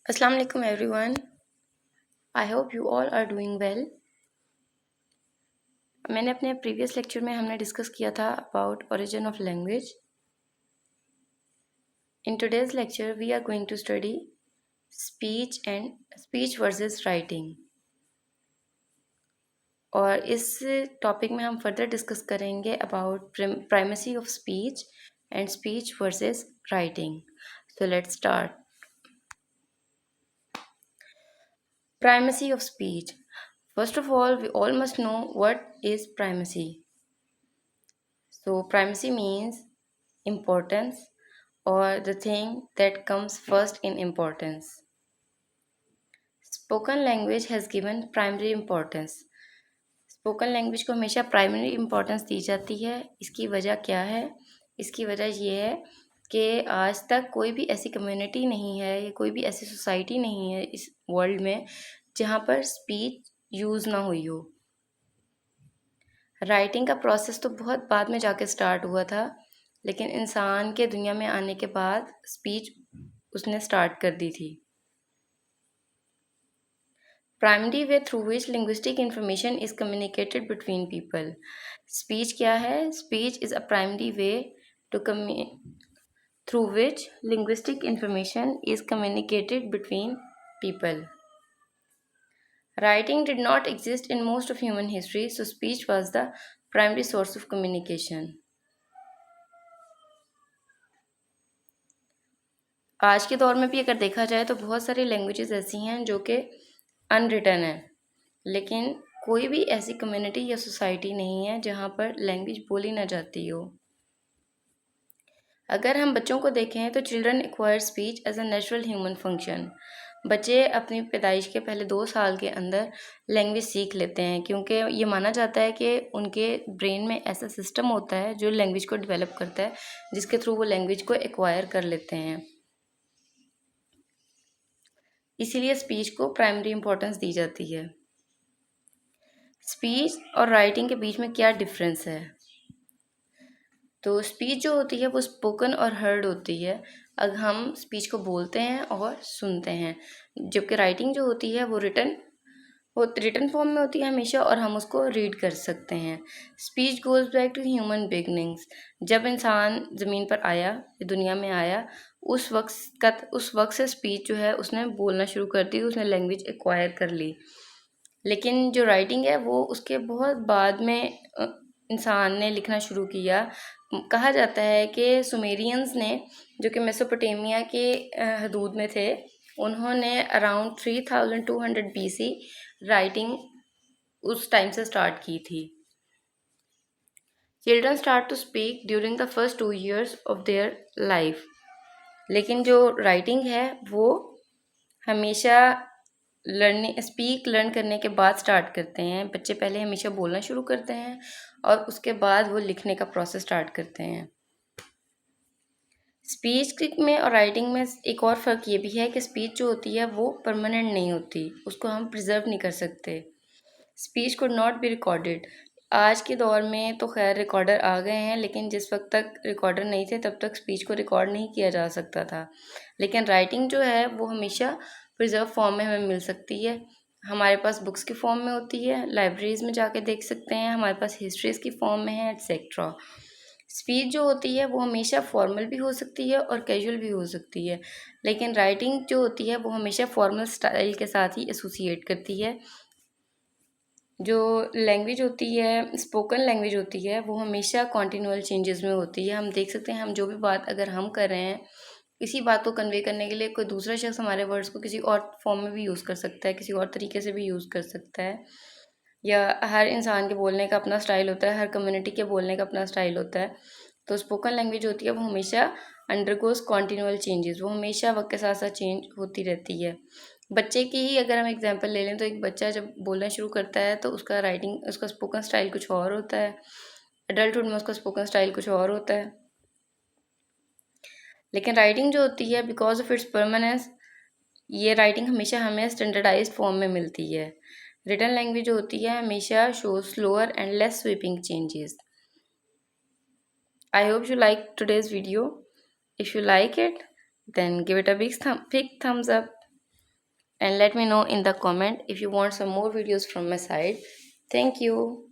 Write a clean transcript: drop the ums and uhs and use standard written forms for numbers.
Assalamu alaikum everyone. I hope you all are doing well. मैंने अपने previous lecture में हमने डिस्कस किया था about origin of language. In today's lecture we are going to study speech versus writing. और इस topic में हम फर्दर डिस्कस करेंगे about primacy of speech and speech versus writing. So let's start. Primacy of speech. First of all, we all must know what is primacy. So primacy means importance or the thing that comes first in importance. Spoken language has given primary importance. Spoken language को हमेशा primary importance दी जाती है. इसकी वजह क्या है? इसकी वजह ये है कि आज तक कोई भी ऐसी कम्युनिटी नहीं है या कोई भी ऐसी सोसाइटी नहीं है इस वर्ल्ड में जहाँ पर स्पीच यूज़ ना हुई हो. राइटिंग का प्रोसेस तो बहुत बाद में जाके स्टार्ट हुआ था, लेकिन इंसान के दुनिया में आने के बाद स्पीच उसने स्टार्ट कर दी थी. Primary way through which linguistic information is communicated between people. Speech क्या है? Speech is a primary way to through which linguistic information is communicated between people. Writing did not exist in most of human history, so speech was the primary source of communication. आज के दौर में भी अगर देखा जाए तो बहुत सारी लैंग्वेजेस ऐसी हैं जो कि अनरिटन है, लेकिन कोई भी ऐसी कम्युनिटी या सोसाइटी नहीं है जहाँ पर लैंग्वेज बोली ना जाती हो. अगर हम बच्चों को देखें तो children acquire speech as a natural human function. बच्चे अपनी पैदाइश के पहले 2 साल के अंदर लैंग्वेज सीख लेते हैं, क्योंकि ये माना जाता है कि उनके ब्रेन में ऐसा सिस्टम होता है जो लैंग्वेज को डेवलप करता है, जिसके थ्रू वो लैंग्वेज को एक्वायर कर लेते हैं. इसीलिए स्पीच को प्राइमरी इम्पोर्टेंस दी जाती है. स्पीच और राइटिंग के बीच में क्या डिफरेंस है? तो स्पीच जो होती है वो स्पोकन और हर्ड होती है. अब हम स्पीच को बोलते हैं और सुनते हैं, जबकि राइटिंग जो होती है वो रिटन फॉर्म में होती है हमेशा, और हम उसको रीड कर सकते हैं. Speech goes back to human beginnings. जब इंसान ज़मीन पर आया, दुनिया में आया, उस वक्त से स्पीच जो है उसने बोलना शुरू कर दी, उसने लैंग्वेज एक्वायर कर ली. लेकिन जो राइटिंग है वो उसके बहुत बाद में इंसान ने लिखना शुरू किया. कहा जाता है कि सुमेरियंस ने, जो कि मेसोपोटामिया के हदूद में थे, उन्होंने अराउंड 3200 BC राइटिंग उस टाइम से स्टार्ट की थी. Children start to speak during the first 2 years of their life. लेकिन जो राइटिंग है वो हमेशा लर्न करने के बाद स्टार्ट करते हैं. बच्चे पहले हमेशा बोलना शुरू करते हैं और उसके बाद वो लिखने का प्रोसेस स्टार्ट करते हैं. स्पीच में और राइटिंग में एक और फ़र्क ये भी है कि स्पीच जो होती है वो परमानेंट नहीं होती, उसको हम प्रिजर्व नहीं कर सकते. Speech could not be recorded. आज के दौर में तो खैर रिकॉर्डर आ गए हैं, लेकिन जिस वक्त तक रिकॉर्डर नहीं थे तब तक स्पीच को रिकॉर्ड नहीं किया जा सकता था. लेकिन राइटिंग जो है वो हमेशा प्रिजर्व फॉर्म में हमें मिल सकती है. हमारे पास बुक्स की फॉर्म में होती है, लाइब्रेरीज़ में जाके देख सकते हैं, हमारे पास हिस्ट्रीज़ की फॉर्म में है, एट्सेट्रा. स्पीच जो होती है वो हमेशा फॉर्मल भी हो सकती है और कैजुअल भी हो सकती है, लेकिन राइटिंग जो होती है वो हमेशा फॉर्मल स्टाइल के साथ ही एसोसिएट करती है. जो लैंग्वेज होती है, स्पोकन लैंग्वेज होती है, वो हमेशा कॉन्टिन्यूअल चेंजेस में होती है. हम देख सकते हैं, हम जो भी बात अगर हम कर रहे हैं, इसी बात को कन्वे करने के लिए कोई दूसरा शख्स हमारे वर्ड्स को किसी और फॉर्म में भी यूज़ कर सकता है, किसी और तरीके से भी यूज़ कर सकता है. या हर इंसान के बोलने का अपना स्टाइल होता है, हर कम्युनिटी के बोलने का अपना स्टाइल होता है. तो स्पोकन लैंग्वेज होती है वो हमेशा अंडरगोज कॉन्टिन्यूअल चेंजेस, वो हमेशा वक्त के साथ साथ चेंज होती रहती है. बच्चे की ही अगर हम एग्जांपल ले लें तो एक बच्चा जब बोलना शुरू करता है तो उसका स्पोकन स्टाइल कुछ और होता है. एडल्टहुड में उसका स्पोकन स्टाइल कुछ और होता है. लेकिन राइटिंग जो होती है, बिकॉज ऑफ इट्स परमानेंस, ये राइटिंग हमेशा हमें स्टैंडर्डाइज्ड फॉर्म में मिलती है. रिटन लैंग्वेज जो होती है हमेशा show slower and less sweeping changes. I hope you liked today's video. If you like it, then give it a big thumbs up. and let me know in the comment if you want some more videos from my side. Thank you.